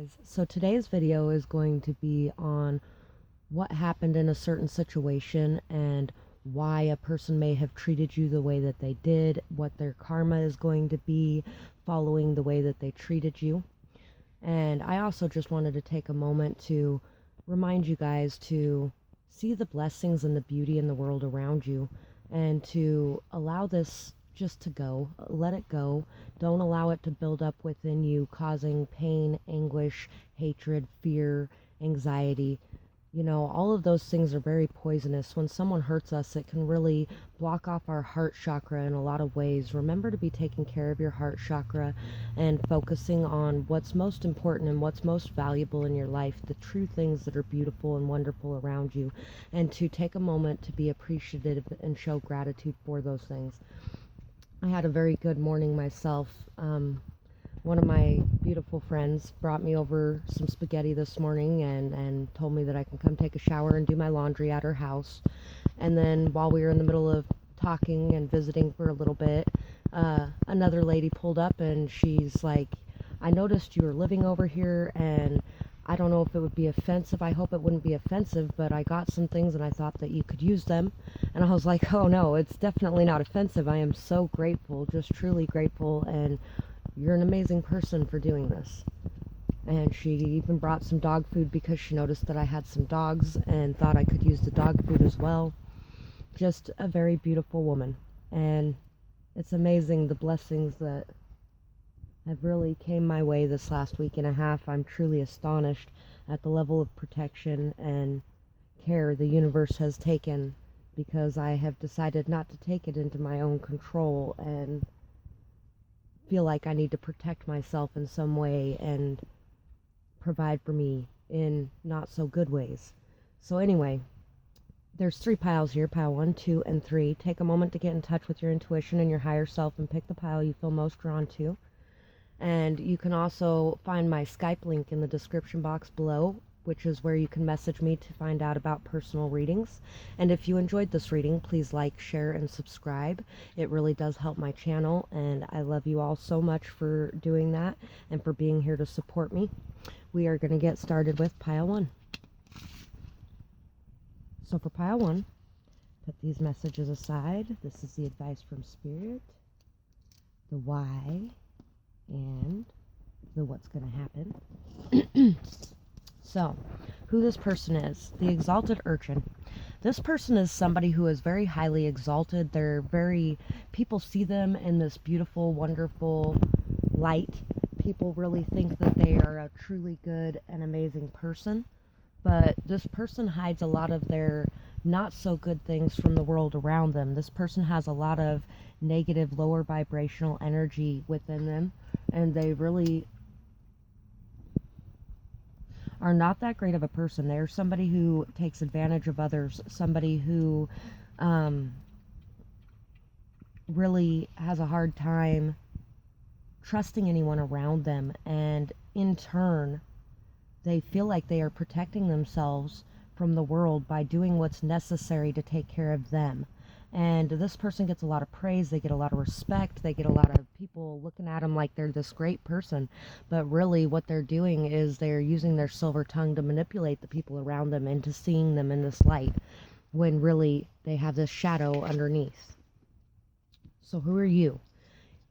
Guys, so today's video is going to be on what happened in a certain situation and why a person may have treated you the way that they did, what their karma is going to be following the way that they treated you. And I also just wanted to take a moment to remind you guys to see the blessings and the beauty in the world around you and to allow this just to go. Let it go. Don't allow it to build up within you, causing pain, anguish, hatred, fear, anxiety. You know, all of those things are very poisonous. When someone hurts us, it can really block off our heart chakra in a lot of ways. Remember to be taking care of your heart chakra and focusing on what's most important and what's most valuable in your life, the true things that are beautiful and wonderful around you, and to take a moment to be appreciative and show gratitude for those things. I had a very good morning myself. One of my beautiful friends brought me over some spaghetti this morning and told me that I can come take a shower and do my laundry at her house. And then while we were in the middle of talking and visiting for a little bit, another lady pulled up and she's like, I noticed you were living over here and I don't know if it would be offensive. I hope it wouldn't be offensive, but I got some things and I thought that you could use them. And I was like, oh no, it's definitely not offensive. I am so grateful, just truly grateful. And you're an amazing person for doing this. And she even brought some dog food because she noticed that I had some dogs and thought I could use the dog food as well. Just a very beautiful woman. And it's amazing the blessings that have really came my way this last week and a half. I'm truly astonished at the level of protection and care the universe has taken because I have decided not to take it into my own control and feel like I need to protect myself in some way and provide for me in not so good ways. So anyway, there's 3 piles here, pile 1, 2, and 3. Take a moment to get in touch with your intuition and your higher self and pick the pile you feel most drawn to. And you can also find my Skype link in the description box below, which is where you can message me to find out about personal readings. And if you enjoyed this reading, please like, share, and subscribe. It really does help my channel, and I love you all so much for doing that and for being here to support me. We are going to get started with pile 1. So for pile 1, put these messages aside. This is the advice from Spirit, the why, and the what's going to happen. So, who this person is, the exalted urchin. This person is somebody who is very highly exalted. People see them in this beautiful, wonderful light. People really think that they are a truly good and amazing person. But this person hides a lot of their not so good things from the world around them. This person has a lot of negative, lower vibrational energy within them, and they really are not that great of a person. They're somebody who takes advantage of others, somebody who really has a hard time trusting anyone around them, and in turn, they feel like they are protecting themselves from the world by doing what's necessary to take care of them. And this person gets a lot of praise, they get a lot of respect, they get a lot of people looking at them like they're this great person. But really what they're doing is they're using their silver tongue to manipulate the people around them into seeing them in this light, when really they have this shadow underneath. So who are you?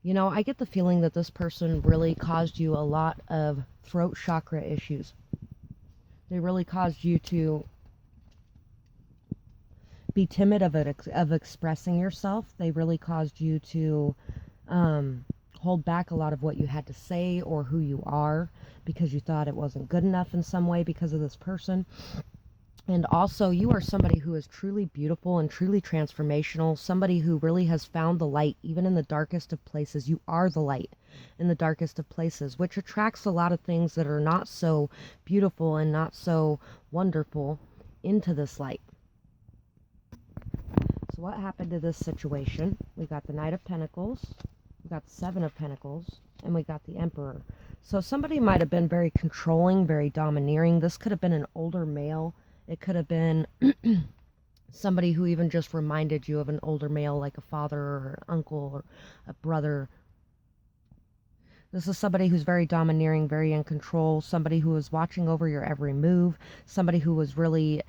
You know, I get the feeling that this person really caused you a lot of throat chakra issues. They really caused you to be timid of expressing yourself. They really caused you to hold back a lot of what you had to say or who you are because you thought it wasn't good enough in some way because of this person. And also, you are somebody who is truly beautiful and truly transformational, somebody who really has found the light even in the darkest of places. You are the light in the darkest of places, which attracts a lot of things that are not so beautiful and not so wonderful into this light. So what happened to this situation? We got the Knight of Pentacles, we got the 7 of Pentacles, and we got the Emperor. So somebody might have been very controlling, very domineering. This could have been an older male. It could have been somebody who even just reminded you of an older male, like a father or an uncle or a brother. This is somebody who's very domineering, very in control, somebody who was watching over your every move, somebody who was really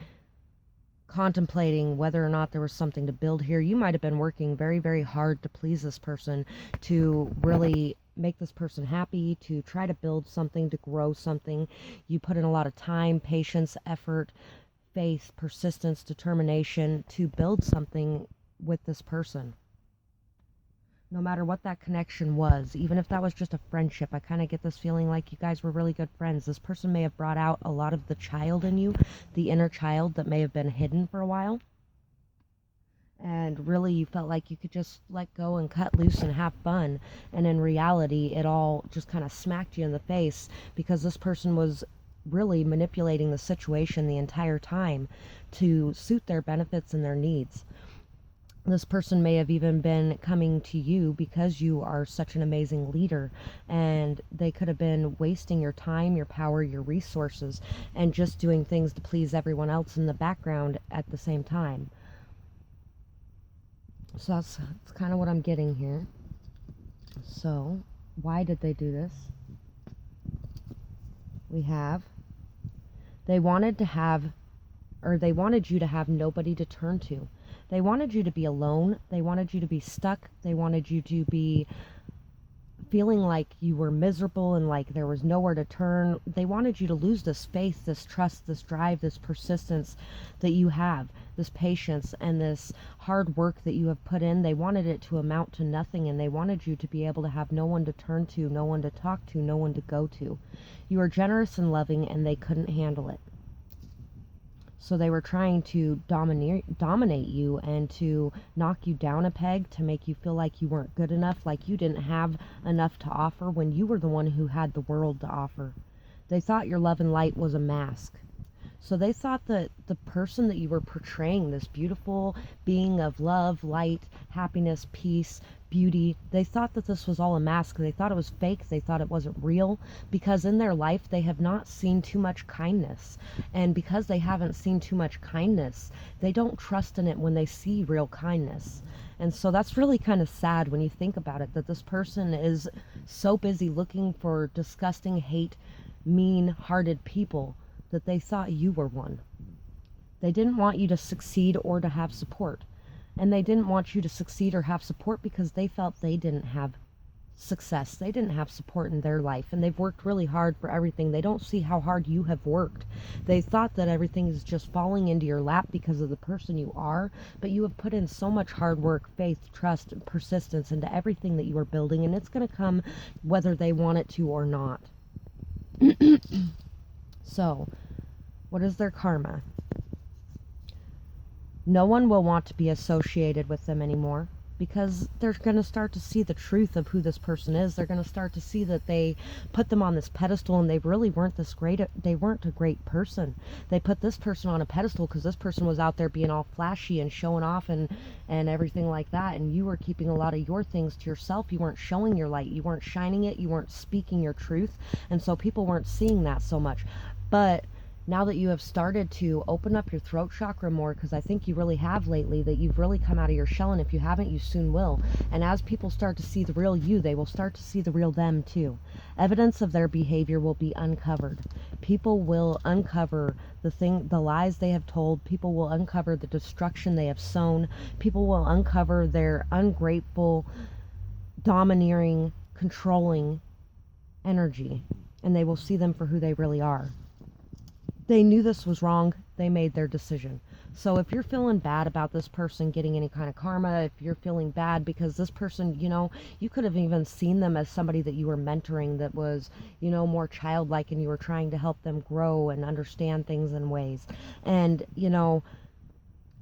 contemplating whether or not there was something to build here. You might have been working very, very hard to please this person, to really make this person happy, to try to build something, to grow something. You put in a lot of time, patience, effort, faith, persistence, determination to build something with this person. No matter what that connection was, even if that was just a friendship, I kind of get this feeling like you guys were really good friends. This person may have brought out a lot of the child in you, the inner child that may have been hidden for a while. And really, you felt like you could just let go and cut loose and have fun. And in reality, it all just kind of smacked you in the face because this person was really manipulating the situation the entire time to suit their benefits and their needs. This person may have even been coming to you because you are such an amazing leader, and they could have been wasting your time, your power, your resources, and just doing things to please everyone else in the background at the same time. So that's kind of what I'm getting here. So why did they do this? We have, they wanted you to have nobody to turn to. They wanted you to be alone. They wanted you to be stuck. They wanted you to be feeling like you were miserable and like there was nowhere to turn. They wanted you to lose this faith, this trust, this drive, this persistence that you have, this patience and this hard work that you have put in. They wanted it to amount to nothing, and they wanted you to be able to have no one to turn to, no one to talk to, no one to go to. You were generous and loving, and they couldn't handle it. So they were trying to dominate you and to knock you down a peg, to make you feel like you weren't good enough, like you didn't have enough to offer when you were the one who had the world to offer. They thought your love and light was a mask. So they thought that the person that you were portraying, this beautiful being of love, light, happiness, peace, beauty, they thought that this was all a mask. They thought it was fake. They thought it wasn't real, because in their life they have not seen too much kindness. And because they haven't seen too much kindness, they don't trust in it when they see real kindness. And so that's really kind of sad when you think about it, that this person is so busy looking for disgusting, hate, mean-hearted people that they thought you were one. They didn't want you to succeed or to have support. And they didn't want you to succeed or have support because they felt they didn't have success. They didn't have support in their life, and they've worked really hard for everything. They don't see how hard you have worked. They thought that everything is just falling into your lap because of the person you are, but you have put in so much hard work, faith, trust, and persistence into everything that you are building, and it's going to come whether they want it to or not. So, what is their karma? No one will want to be associated with them anymore, because they're going to start to see the truth of who this person is. They're going to start to see that they put them on this pedestal and they really weren't they weren't a great person. They put this person on a pedestal because this person was out there being all flashy and showing off and everything like that, and you were keeping a lot of your things to yourself. You weren't showing your light, you weren't shining it, you weren't speaking your truth, and so people weren't seeing that so much. But now that you have started to open up your throat chakra more, because I think you really have lately, that you've really come out of your shell, and if you haven't, you soon will. And as people start to see the real you, they will start to see the real them too. Evidence of their behavior will be uncovered. People will uncover the lies they have told. People will uncover the destruction they have sown. People will uncover their ungrateful, domineering, controlling energy, and they will see them for who they really are. They knew this was wrong. They made their decision. So if you're feeling bad about this person getting any kind of karma, if you're feeling bad because this person, you could have even seen them as somebody that you were mentoring that was, more childlike, and you were trying to help them grow and understand things in ways. And,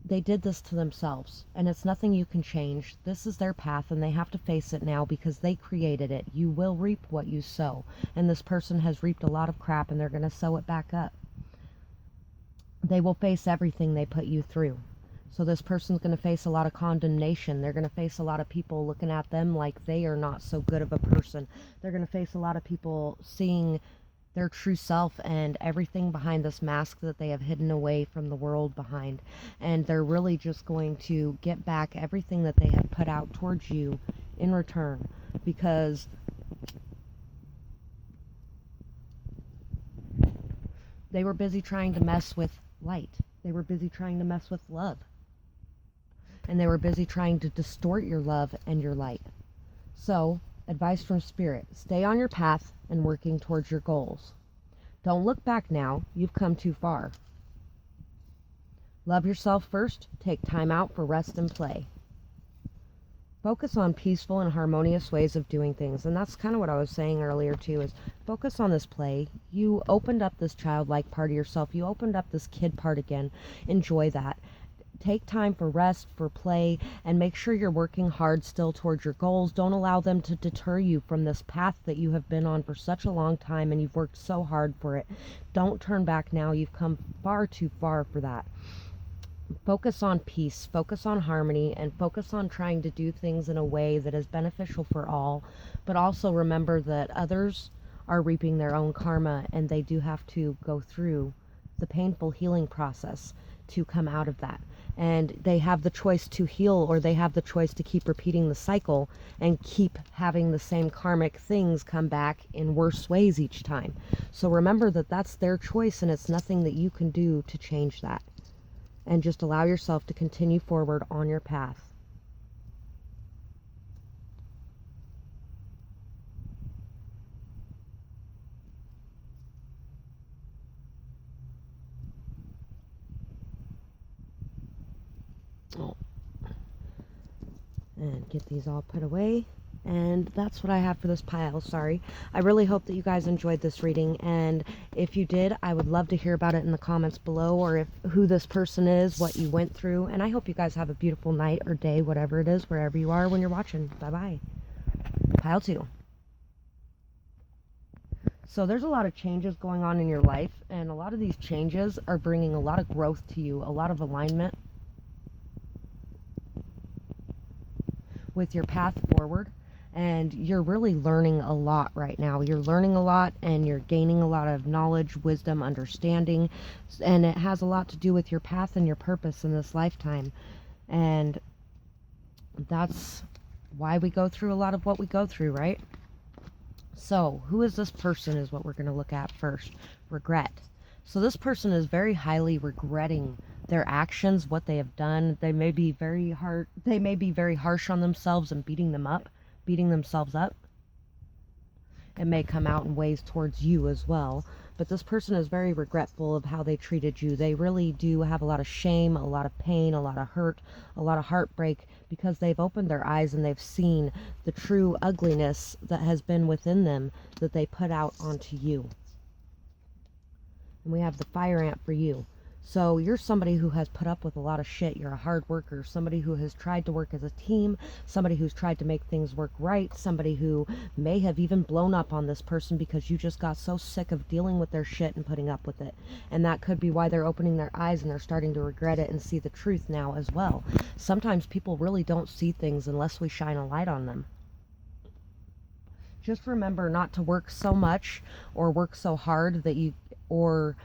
they did this to themselves, and it's nothing you can change. This is their path, and they have to face it now because they created it. You will reap what you sow. And this person has reaped a lot of crap, and they're going to sow it back up. They will face everything they put you through. So this person's going to face a lot of condemnation. They're going to face a lot of people looking at them like they are not so good of a person. They're going to face a lot of people seeing their true self and everything behind this mask that they have hidden away from the world behind. And they're really just going to get back everything that they have put out towards you in return, because They were busy trying to mess with light. They were busy trying to mess with love. And they were busy trying to distort your love and your light. So, advice from Spirit, stay on your path and working towards your goals. Don't look back now, you've come too far. Love yourself first, take time out for rest and play. Focus on peaceful and harmonious ways of doing things. And that's kind of what I was saying earlier too, is focus on this play. You opened up this childlike part of yourself. You opened up this kid part again. Enjoy that. Take time for rest, for play, and make sure you're working hard still towards your goals. Don't allow them to deter you from this path that you have been on for such a long time and you've worked so hard for it. Don't turn back now. You've come far too far for that. Focus on peace, focus on harmony, and focus on trying to do things in a way that is beneficial for all, but also remember that others are reaping their own karma and they do have to go through the painful healing process to come out of that. And they have the choice to heal, or they have the choice to keep repeating the cycle and keep having the same karmic things come back in worse ways each time. So remember that that's their choice and it's nothing that you can do to change that. And just allow yourself to continue forward on your path. Oh. And get these all put away. And that's what I have for this pile. Sorry. I really hope that you guys enjoyed this reading, and if you did, I would love to hear about it in the comments below, or who this person is, what you went through. And I hope you guys have a beautiful night or day, whatever it is, wherever you are when you're watching. Bye bye. Pile 2. So there's a lot of changes going on in your life, and a lot of these changes are bringing a lot of growth to you, a lot of alignment with your path forward. And you're really learning a lot right now. You're learning a lot and you're gaining a lot of knowledge, wisdom, understanding. And it has a lot to do with your path and your purpose in this lifetime. And that's why we go through a lot of what we go through, right? So, who is this person is what we're going to look at first. Regret. So this person is very highly regretting their actions, what they have done. They may be very harsh on themselves and beating themselves up. It may come out in ways towards you as well, but this person is very regretful of how they treated you. They really do have a lot of shame, a lot of pain, a lot of hurt, a lot of heartbreak, because they've opened their eyes and they've seen the true ugliness that has been within them that they put out onto you. And we have the fire ant for you. So you're somebody who has put up with a lot of shit. You're a hard worker, somebody who has tried to work as a team, somebody who's tried to make things work right, somebody who may have even blown up on this person because you just got so sick of dealing with their shit and putting up with it. And that could be why they're opening their eyes and they're starting to regret it and see the truth now as well. Sometimes people really don't see things unless we shine a light on them. Just remember not to work so much or work so hard that you or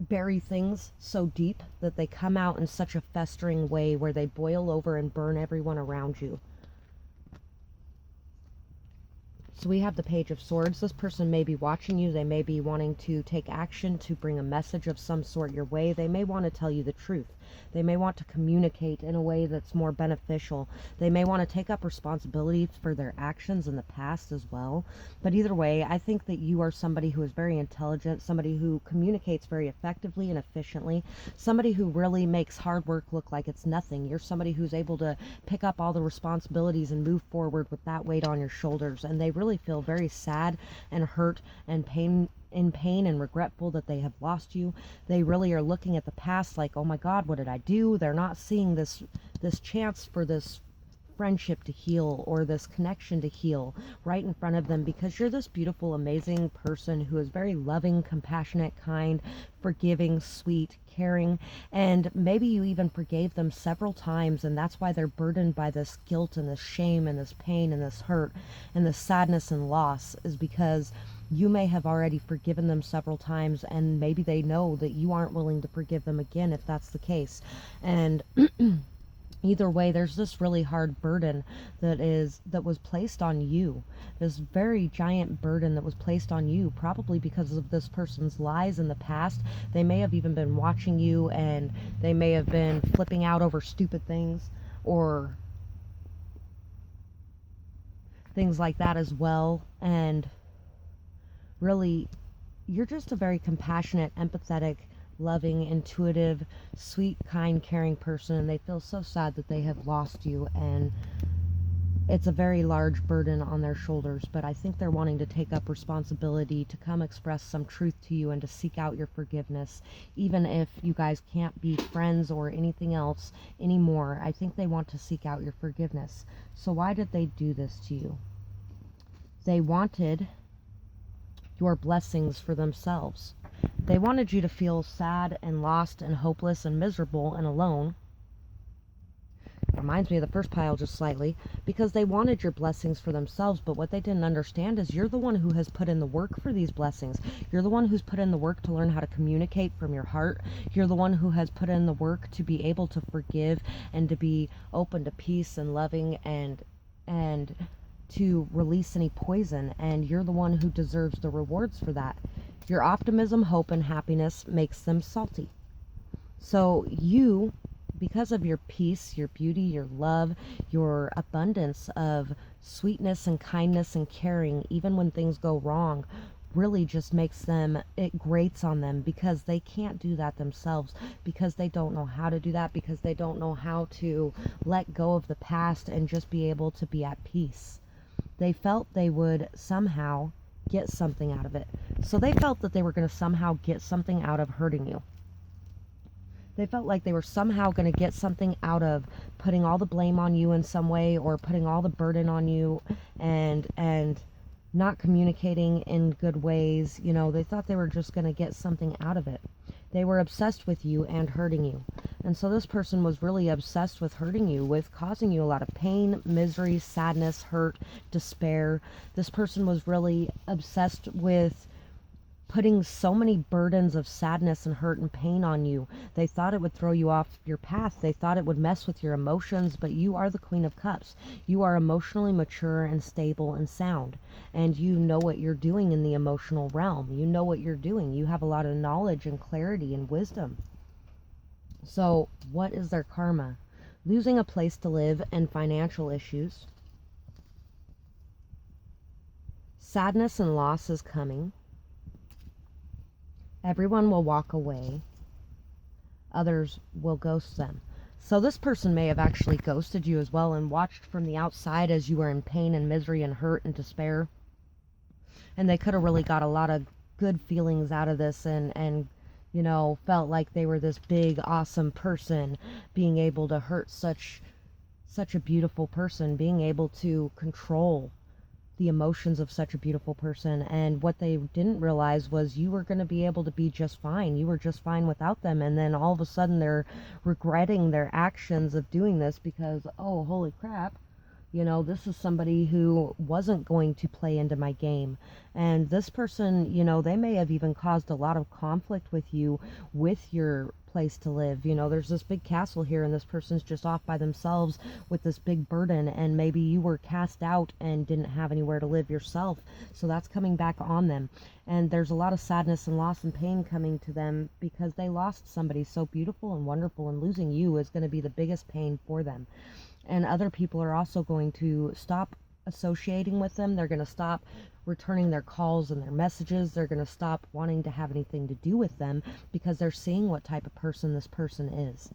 bury things so deep that they come out in such a festering way where they boil over and burn everyone around you. So we have the Page of Swords. This person may be watching you. They may be wanting to take action to bring a message of some sort your way. They may want to tell you the truth. They may want to communicate in a way that's more beneficial. They may want to take up responsibility for their actions in the past as well. But either way, I think that you are somebody who is very intelligent, somebody who communicates very effectively and efficiently, somebody who really makes hard work look like it's nothing. You're somebody who's able to pick up all the responsibilities and move forward with that weight on your shoulders. And they really feel very sad and hurt and pain and regretful that they have lost you. They really are looking at the past like, oh my God, what did I do? They're not seeing this chance for this friendship to heal or this connection to heal right in front of them, because you're this beautiful, amazing person who is very loving, compassionate, kind, forgiving, sweet, caring, and maybe you even forgave them several times, and that's why they're burdened by this guilt and this shame and this pain and this hurt and this sadness and loss, is because you may have already forgiven them several times, and maybe they know that you aren't willing to forgive them again if that's the case. And Either way, there's this really hard burden that was placed on you. This very giant burden that was placed on you, probably because of this person's lies in the past. They may have even been watching you, and they may have been flipping out over stupid things or things like that as well. And really, you're just a very compassionate, empathetic, loving, intuitive, sweet, kind, caring person, and they feel so sad that they have lost you, and it's a very large burden on their shoulders. But I think they're wanting to take up responsibility to come express some truth to you and to seek out your forgiveness, even if you guys can't be friends or anything else anymore. I think they want to seek out your forgiveness. So why did they do this to you? They wanted your blessings for themselves. They wanted you to feel sad and lost and hopeless and miserable and alone. Reminds me of the first pile just slightly, because they wanted your blessings for themselves, but what they didn't understand is you're the one who has put in the work for these blessings. You're the one who's put in the work to learn how to communicate from your heart. You're the one who has put in the work to be able to forgive and to be open to peace and loving and to release any poison, and you're the one who deserves the rewards for that. Your optimism, hope, and happiness makes them salty. So you, because of your peace, your beauty, your love, your abundance of sweetness and kindness and caring, even when things go wrong, really just makes them, it grates on them, because they can't do that themselves, because they don't know how to do that, because they don't know how to let go of the past and just be able to be at peace. They felt they would somehow get something out of it. So they felt that they were going to somehow get something out of hurting you. They felt like they were somehow going to get something out of putting all the blame on you in some way, or putting all the burden on you, and not communicating in good ways. You know, they thought they were just going to get something out of it. They were obsessed with you and hurting you. And so this person was really obsessed with hurting you, with causing you a lot of pain, misery, sadness, hurt, despair. This person was really obsessed with putting so many burdens of sadness and hurt and pain on you. They thought it would throw you off your path. They thought it would mess with your emotions, but you are the Queen of Cups. You are emotionally mature and stable and sound, and you know what you're doing in the emotional realm. You know what you're doing. You have a lot of knowledge and clarity and wisdom. So what is their karma? Losing a place to live and financial issues. Sadness and loss is coming. Everyone will walk away. Others will ghost them. So this person may have actually ghosted you as well, and watched from the outside as you were in pain and misery and hurt and despair. And they could have really got a lot of good feelings out of this, and you know, felt like they were this big, awesome person, being able to hurt such a beautiful person, being able to control the emotions of such a beautiful person. And what they didn't realize was you were going to be able to be just fine. You were just fine without them. And then all of a sudden they're regretting their actions of doing this, because, oh, holy crap, you know, this is somebody who wasn't going to play into my game. And this person, you know, they may have even caused a lot of conflict with you, with your place to live. You know, there's this big castle here, and this person's just off by themselves with this big burden, and maybe you were cast out and didn't have anywhere to live yourself, so that's coming back on them. And there's a lot of sadness and loss and pain coming to them, because they lost somebody so beautiful and wonderful, and losing you is going to be the biggest pain for them. And other people are also going to stop associating with them. They're going to stop returning their calls and their messages. They're going to stop wanting to have anything to do with them, because they're seeing what type of person this person is.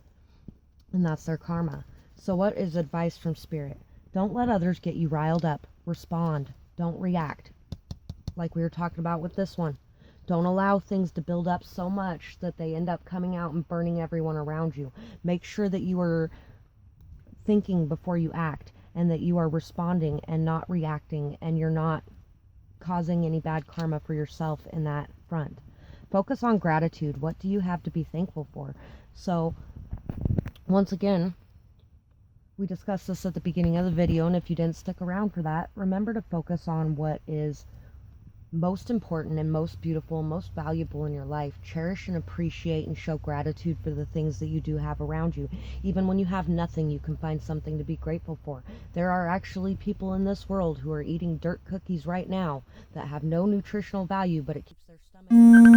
And that's their karma. So what is advice from Spirit? Don't let others get you riled up. Respond. Don't react. Like we were talking about with this one. Don't allow things to build up so much that they end up coming out and burning everyone around you. Make sure that you are thinking before you act, and that you are responding and not reacting, and you're not causing any bad karma for yourself in that front. Focus on gratitude. What do you have to be thankful for? So once again, we discussed this at the beginning of the video, and if you didn't stick around for that, remember to focus on what is most important and most beautiful and most valuable in your life. Cherish and appreciate and show gratitude for the things that you do have around you. Even when you have nothing, you can find something to be grateful for. There are actually people in this world who are eating dirt cookies right now that have no nutritional value, but it keeps their stomach